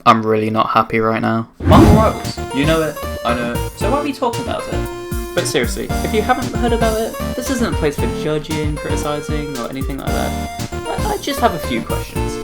I'm really not happy right now. Marvel Rivals, you know it, I know it, so why are we talking about it? But seriously, if you haven't heard about it, this isn't a place for judging, criticising, or anything like that. I just have a few questions.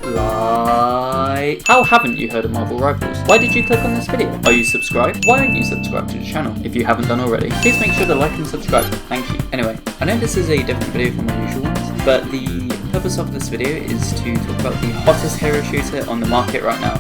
Like, how haven't you heard of Marvel Rivals? Why did you click on this video? Are you subscribed? Why aren't you subscribed to the channel if you haven't done already? Please make sure to like and subscribe. Thank you. Anyway, I know this is a different video from my usual ones, but the purpose of this video is to talk about the hottest hero shooter on the market right now.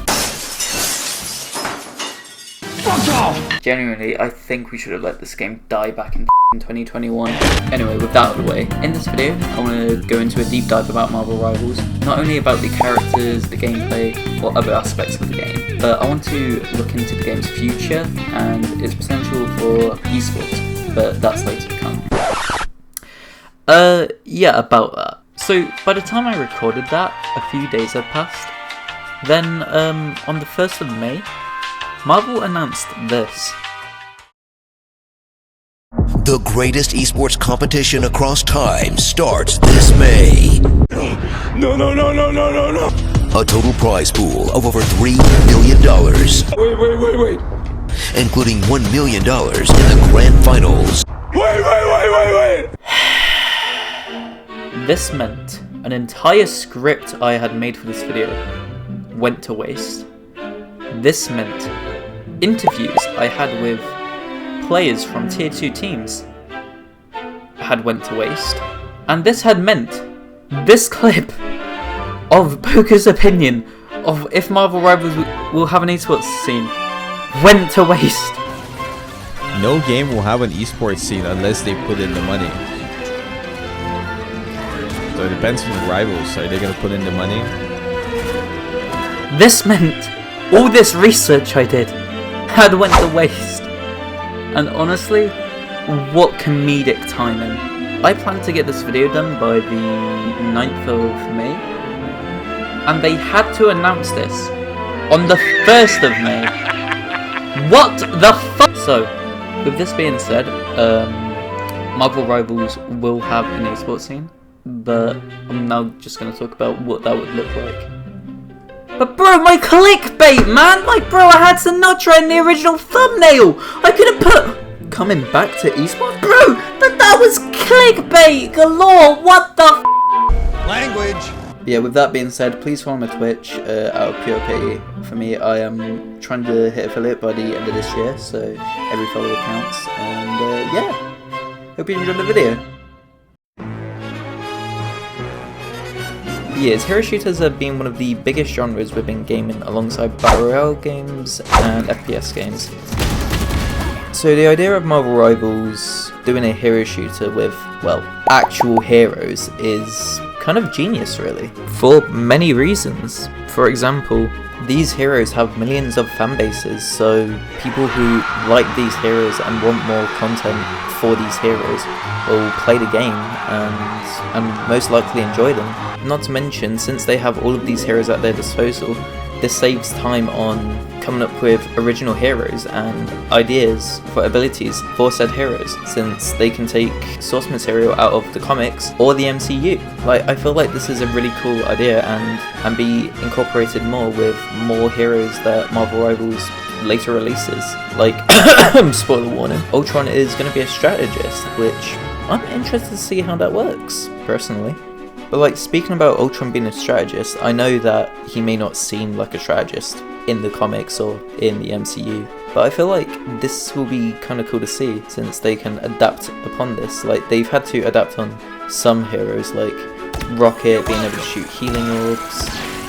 Fuck off! Genuinely, I think we should have let this game die back in 2021. Anyway, with that out of the way, in this video, I want to go into a deep dive about Marvel Rivals, not only about the characters, the gameplay, or other aspects of the game, but I want to look into the game's future and its potential for esports, but that's later to come. Yeah, about that. So, by the time I recorded that, a few days had passed. Then, on the 1st of May, Marvel announced this. The greatest esports competition across time starts this May. No. A total prize pool of over $3 million. Wait. Including $1 million in the grand finals. Wait. This meant an entire script I had made for this video went to waste. This meant interviews I had with players from tier 2 teams had went to waste. And this had meant this clip of Poker's opinion of if Marvel Rivals will have an esports scene went to waste. No game will have an esports scene unless they put in the money. So it depends on the rivals. Are they going to put in the money? This meant all this research I did had went to waste. And honestly, what comedic timing. I planned to get this video done by the 9th of May. And they had to announce this on the 1st of May. What the fuck? So, with this being said, Marvel Rivals will have an esports scene. But I'm now just going to talk about what that would look like. But bro, my clickbait, man! Like bro, I had Sinatra in the original thumbnail! I could have put coming back to esports? Bro, but that was clickbait galore! What the Language! Yeah, with that being said, please follow my Twitch out of pure pity. For me, I am trying to hit affiliate by the end of this year, so every follower counts. And yeah, hope you enjoyed the video. Years, hero shooters have been one of the biggest genres within gaming alongside battle royale games and FPS games. So the idea of Marvel Rivals doing a hero shooter with, well, actual heroes is kind of genius really, for many reasons. For example, these heroes have millions of fan bases, so people who like these heroes and want more content for these heroes will play the game and most likely enjoy them. Not to mention, since they have all of these heroes at their disposal, this saves time on coming up with original heroes and ideas for abilities for said heroes, since they can take source material out of the comics or the MCU. Like, I feel like this is a really cool idea and be incorporated more with more heroes that Marvel Rivals later releases. Like, spoiler warning, Ultron is going to be a strategist, which I'm interested to see how that works, personally. But like, speaking about Ultron being a strategist, I know that he may not seem like a strategist in the comics or in the MCU, but I feel like this will be kind of cool to see, since they can adapt upon this. Like, they've had to adapt on some heroes, like Rocket being able to shoot healing orbs,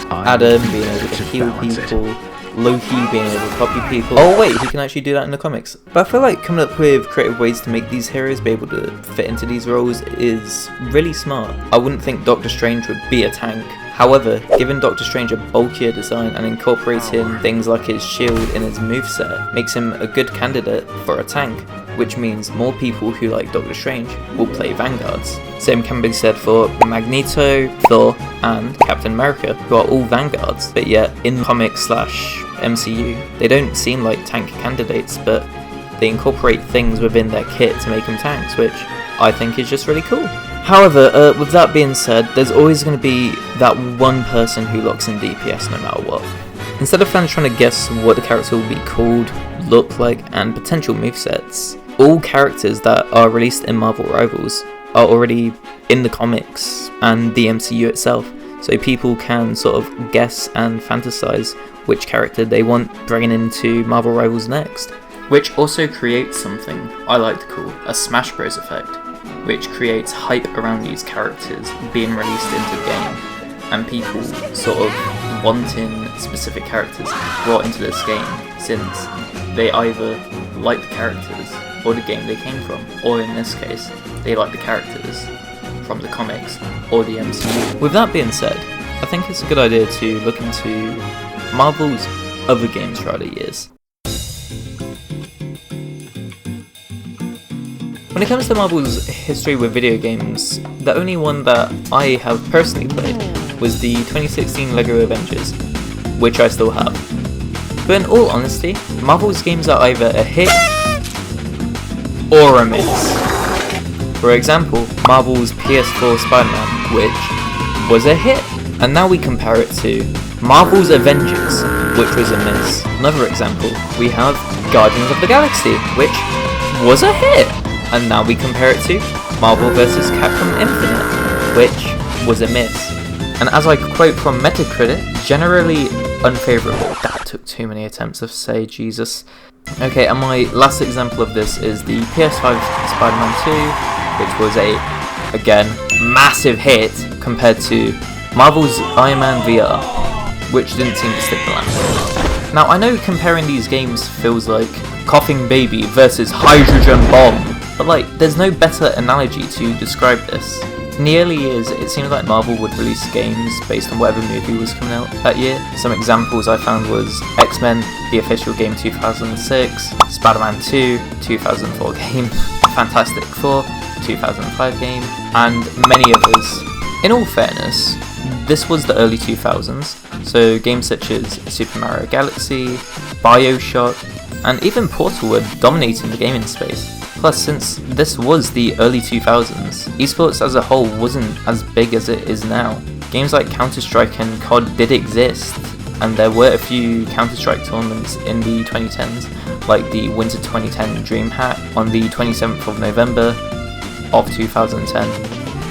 Adam being able to heal people, Loki being able to copy people. Oh wait, he can actually do that in the comics. But I feel like coming up with creative ways to make these heroes be able to fit into these roles is really smart. I wouldn't think Doctor Strange would be a tank. However, giving Doctor Strange a bulkier design and incorporating things like his shield in his moveset makes him a good candidate for a tank, which means more people who like Doctor Strange will play Vanguards. Same can be said for Magneto, Thor, and Captain America, who are all Vanguards, but yet in comics/MCU, they don't seem like tank candidates, but they incorporate things within their kit to make them tanks, which I think is just really cool. However, with that being said, there's always going to be that one person who locks in DPS no matter what. Instead of fans trying to guess what the character will be called, look like, and potential movesets, all characters that are released in Marvel Rivals are already in the comics and the MCU itself, so people can sort of guess and fantasize which character they want bringing into Marvel Rivals next. Which also creates something I like to call a Smash Bros effect, which creates hype around these characters being released into the game, and people sort of wanting specific characters brought into this game, since they either like the characters or the game they came from, or in this case, they like the characters from the comics or the MCU. With that being said, I think it's a good idea to look into Marvel's other games throughout the years. When it comes to Marvel's history with video games, the only one that I have personally played was the 2016 LEGO Avengers, which I still have. But in all honesty, Marvel's games are either a hit or a miss. For example, Marvel's PS4 Spider-Man, which was a hit, and now we compare it to Marvel's Avengers, which was a miss. Another example, we have Guardians of the Galaxy, which was a hit, and now we compare it to Marvel vs. Capcom Infinite, which was a miss. And as I quote from Metacritic, generally unfavourable. That took too many attempts to say, Jesus. Okay, and my last example of this is the PS5 Spider-Man 2, which was a, again, massive hit compared to Marvel's Iron Man VR, which didn't seem to stick the landing. Now, I know comparing these games feels like Coughing Baby versus Hydrogen Bomb, but like, there's no better analogy to describe this. In the early years, it seemed like Marvel would release games based on whatever movie was coming out that year. Some examples I found was X-Men, the official game 2006, Spider-Man 2, 2004 game, Fantastic Four, 2005 game, and many others. In all fairness, this was the early 2000s, so games such as Super Mario Galaxy, BioShock, and even Portal were dominating the gaming space. Plus, since this was the early 2000s, esports as a whole wasn't as big as it is now. Games like Counter-Strike and COD did exist, and there were a few Counter-Strike tournaments in the 2010s, like the Winter 2010 DreamHack on the 27th of November of 2010,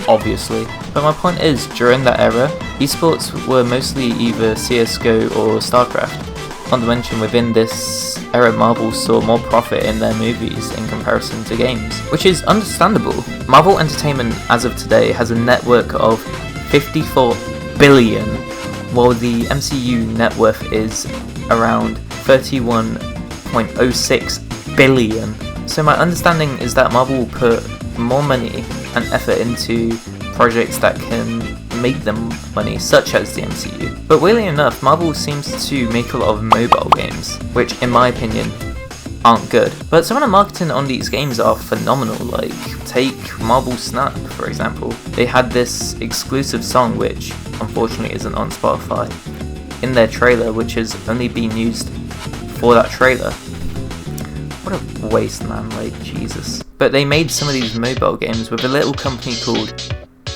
obviously. But my point is, during that era, esports were mostly either CSGO or StarCraft. Not to mention, within this era, Marvel saw more profit in their movies in comparison to games, which is understandable. Marvel Entertainment, as of today, has a network of 54 billion, while the MCU net worth is around 31.06 billion. So my understanding is that Marvel will put more money and effort into projects that can make them money, such as the MCU. But weirdly enough, Marvel seems to make a lot of mobile games, which in my opinion aren't good. But some of the marketing on these games are phenomenal, like take Marvel Snap for example. They had this exclusive song, which unfortunately isn't on Spotify, in their trailer, which has only been used for that trailer. What a waste, man, like Jesus. But they made some of these mobile games with a little company called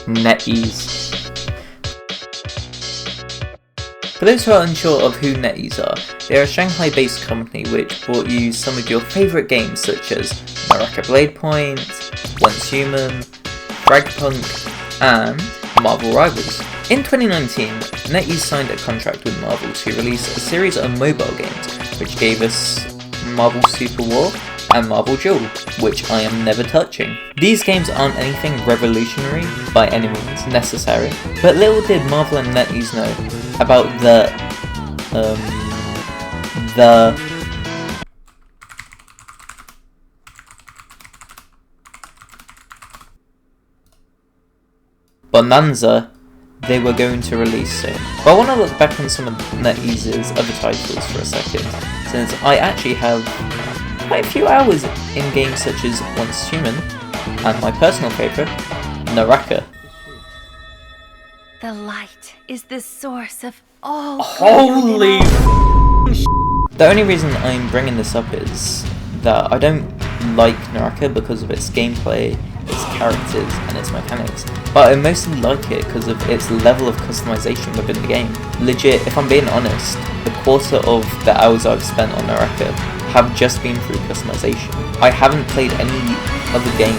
NetEase. For those who are unsure of who NetEase are, they are a Shanghai-based company which brought you some of your favourite games such as Naraka Blade Point, Once Human, Fragpunk, and Marvel Rivals. In 2019, NetEase signed a contract with Marvel to release a series of mobile games which gave us Marvel Super War and Marvel Duel, which I am never touching. These games aren't anything revolutionary by any means necessary, but little did Marvel and NetEase know about the bonanza they were going to release soon. But I want to look back on some of NetEase's other titles for a second, since I actually have quite a few hours in games such as Once Human, and my personal favourite, Naraka. The light is the source of all. Holy The only reason I'm bringing this up is that I don't like Naraka because of its gameplay, its characters, and its mechanics, but I mostly like it because of its level of customization within the game. Legit, if I'm being honest, a quarter of the hours I've spent on Naraka have just been through customization. I haven't played any other game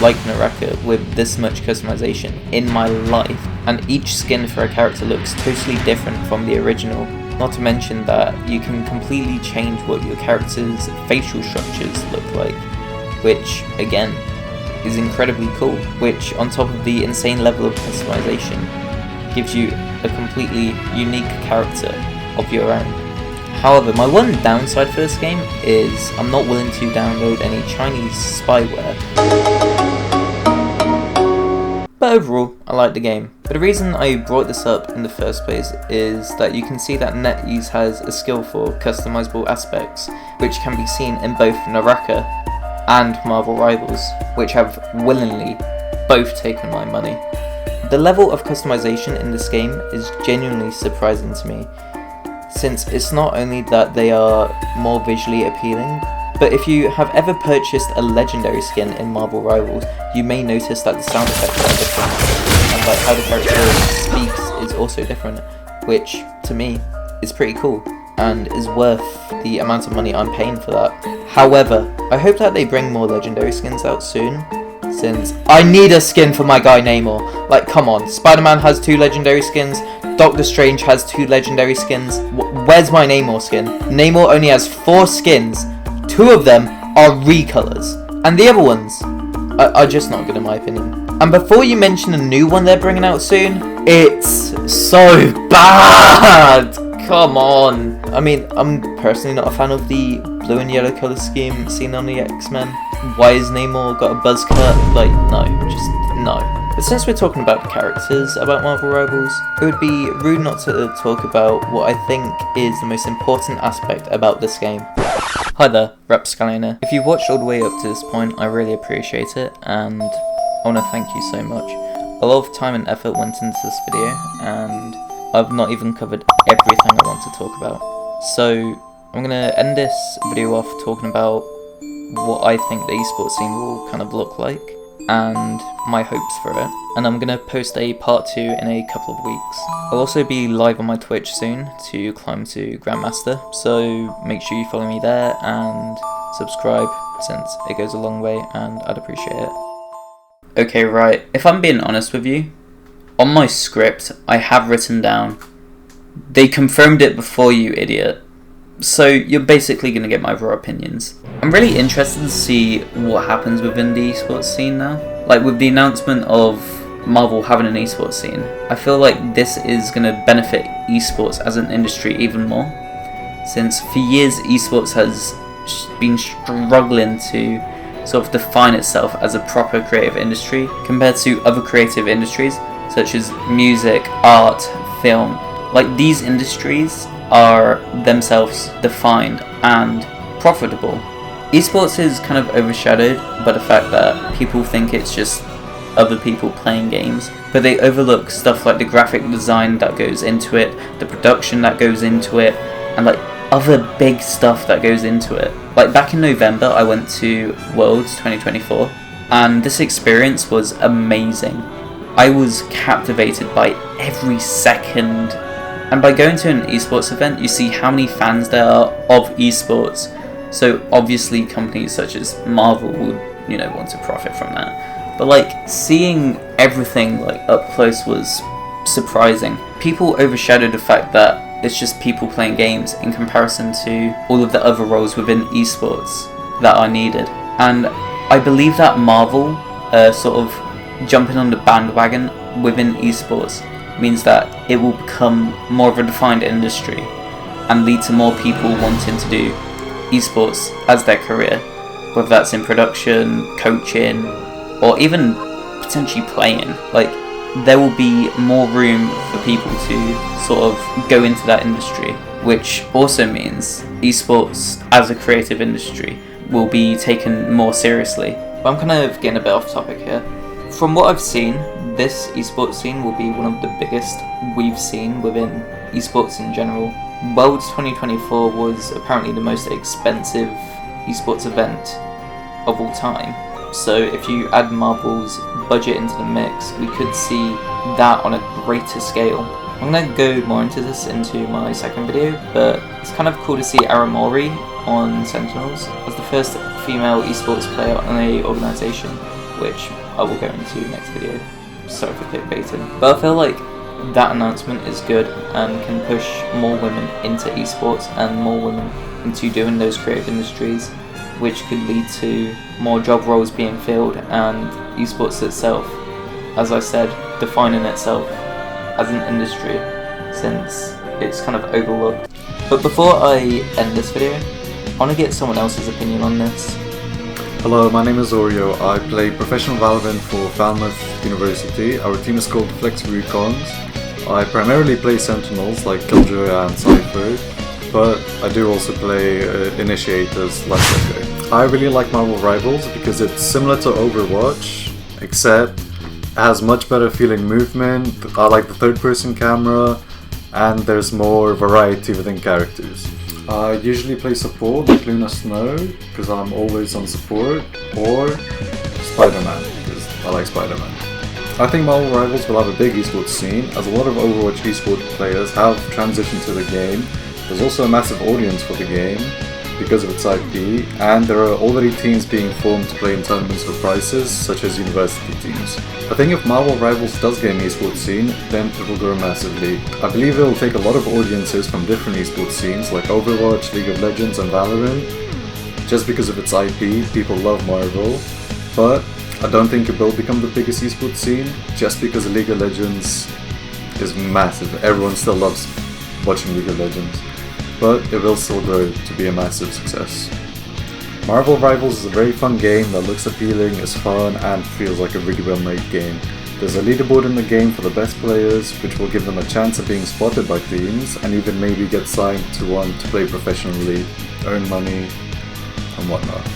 like Naraka with this much customization in my life, and each skin for a character looks totally different from the original. Not to mention that you can completely change what your character's facial structures look like, which again is incredibly cool, which on top of the insane level of customization gives you a completely unique character of your own. However, my one downside for this game is I'm not willing to download any Chinese spyware. But overall, I like the game. But the reason I brought this up in the first place is that you can see that NetEase has a skill for customizable aspects, which can be seen in both Naraka and Marvel Rivals, which have willingly both taken my money. The level of customization in this game is genuinely surprising to me, since it's not only that they are more visually appealing, but if you have ever purchased a legendary skin in Marvel Rivals, you may notice that the sound effects are different, and like how the character speaks is also different, which to me is pretty cool and is worth the amount of money I'm paying for that. However, I hope that they bring more legendary skins out soon, since I need a skin for my guy Namor. Like, come on, Spider-Man has 2 legendary skins, Doctor Strange has 2 legendary skins. Where's my Namor skin? Namor only has 4 skins, 2 of them are recolors, and the other ones are just not good in my opinion. And before you mention the new one they're bringing out soon, it's so bad! Come on! I mean, I'm personally not a fan of the blue and yellow colour scheme seen on the X-Men. Why has Namor got a buzz cut? Like, no, just no. But since we're talking about the characters about Marvel Rivals, it would be rude not to talk about what I think is the most important aspect about this game. Hi there, Rapscallion. If you watched all the way up to this point, I really appreciate it, and I want to thank you so much. A lot of time and effort went into this video, and I've not even covered everything I want to talk about. So I'm going to end this video off talking about what I think the esports scene will kind of look like, and my hopes for it, and I'm going to post a part 2 in a couple of weeks. I'll also be live on my Twitch soon to climb to Grandmaster, so make sure you follow me there and subscribe, since it goes a long way and I'd appreciate it. Okay, right, if I'm being honest with you, on my script I have written down, "They confirmed it before, you idiot." So you're basically going to get my raw opinions. I'm really interested to see what happens within the esports scene now. Like with the announcement of Marvel having an esports scene, I feel like this is going to benefit esports as an industry even more. Since for years esports has been struggling to sort of define itself as a proper creative industry compared to other creative industries such as music, art, film. Like these industries are themselves defined and profitable. Esports is kind of overshadowed by the fact that people think it's just other people playing games, but they overlook stuff like the graphic design that goes into it, the production that goes into it, and like other big stuff that goes into it. Like back in November I went to Worlds 2024 and this experience was amazing. I was captivated by every second. And by going to an esports event, you see how many fans there are of esports. So obviously companies such as Marvel would, want to profit from that. But like seeing everything like up close was surprising. People overshadow the fact that it's just people playing games in comparison to all of the other roles within esports that are needed. And I believe that Marvel sort of jumping on the bandwagon within esports means that it will become more of a defined industry and lead to more people wanting to do esports as their career, whether that's in production, coaching, or even potentially playing. Like there will be more room for people to sort of go into that industry, which also means esports as a creative industry will be taken more seriously. But I'm kind of getting a bit off topic here. From what I've seen, this esports scene will be one of the biggest we've seen within esports in general. Worlds 2024 was apparently the most expensive esports event of all time. So if you add Marvel's budget into the mix, we could see that on a greater scale. I'm going to go more into this into my second video, but it's kind of cool to see Aramori on Sentinels as the first female esports player on a organisation, which I will go into next video. Sorry for clickbaiting. But I feel like that announcement is good and can push more women into esports and more women into doing those creative industries, which could lead to more job roles being filled and esports itself, as I said, defining itself as an industry since it's kind of overlooked. But before I end this video, I want to get someone else's opinion on this. Hello, my name is Oreo. I play professional Valorant for Falmouth University. Our team is called Flex Recons. I primarily play Sentinels like Killjoy and Cypher, but I do also play Initiators like Echo. I really like Marvel Rivals because it's similar to Overwatch, except it has much better feeling movement. I like the third person camera, and there's more variety within characters. I usually play support like Luna Snow because I'm always on support, or Spider-Man because I like Spider-Man. I think Marvel Rivals will have a big esports scene as a lot of Overwatch esports players have transitioned to the game. There's also a massive audience for the game because of its IP, and there are already teams being formed to play in tournaments for prizes, such as university teams. I think if Marvel Rivals does get an esports scene, then it will grow massively. I believe it will take a lot of audiences from different esports scenes like Overwatch, League of Legends and Valorant. Just because of its IP, people love Marvel, but I don't think it will become the biggest esports scene just because League of Legends is massive. Everyone still loves watching League of Legends, but it will still grow to be a massive success. Marvel Rivals is a very fun game that looks appealing, is fun, and feels like a really well made game. There's a leaderboard in the game for the best players, which will give them a chance of being spotted by teams, and even maybe get signed to one to play professionally, earn money, and whatnot.